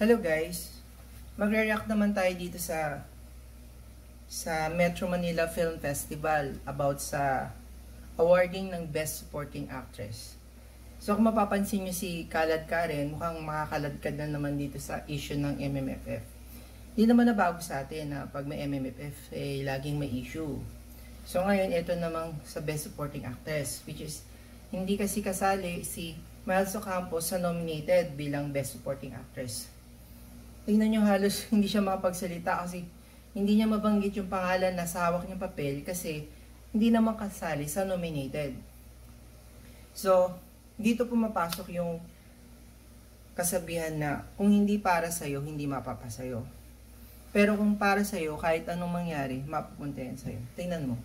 Hello guys, magre-react naman tayo dito sa Metro Manila Film Festival about sa awarding ng Best Supporting Actress. So kung mapapansin nyo si Kalad Karen, mukhang makakaladkad na naman dito sa issue ng MMFF. Hindi naman na bago sa atin na pag may MMFF, laging may issue. So ngayon, ito namang sa Best Supporting Actress, which is hindi kasi kasali si Miles Ocampo sa nominated bilang Best Supporting Actress. Tingnan nyo, halos hindi siya makapagsalita kasi hindi niya mabanggit yung pangalan na sa hawak niyang papel kasi hindi naman kasali sa nominated. So, dito pumapasok yung kasabihan na kung hindi para sa'yo, hindi mapapasayo. Pero kung para sa'yo, kahit anong mangyari, mapupunta yan sa'yo. Tingnan mo.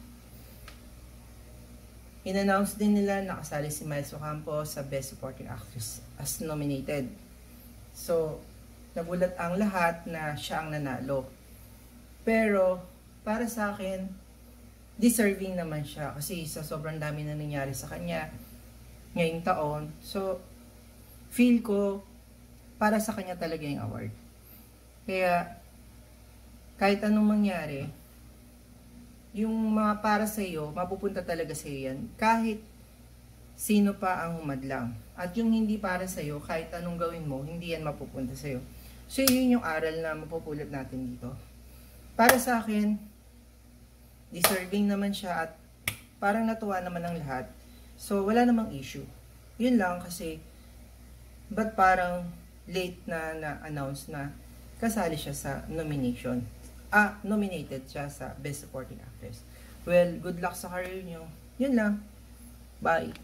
In-announce din nila na kasali si Miles Ocampo sa Best Supporting Actress as nominated. So, nagulat ang lahat na siya ang nanalo. Pero, para sa akin, deserving naman siya. Kasi sa sobrang dami na nangyari sa kanya ngayong taon. So, feel ko, para sa kanya talaga yung award. Kaya, kahit anong mangyari, yung mga para sa iyo, mapupunta talaga sa iyo yan. Kahit sino pa ang humadlang. At yung hindi para sa iyo, kahit anong gawin mo, hindi yan mapupunta sa iyo. So, yun yung aral na mapupulot natin dito. Para sa akin, deserving naman siya at parang natuwa naman ang lahat. So, wala namang issue. Yun lang kasi, ba't parang late na na-announce na kasali siya sa nomination? Nominated siya sa Best Supporting Actress. Well, good luck sa career nyo. Yun lang. Bye.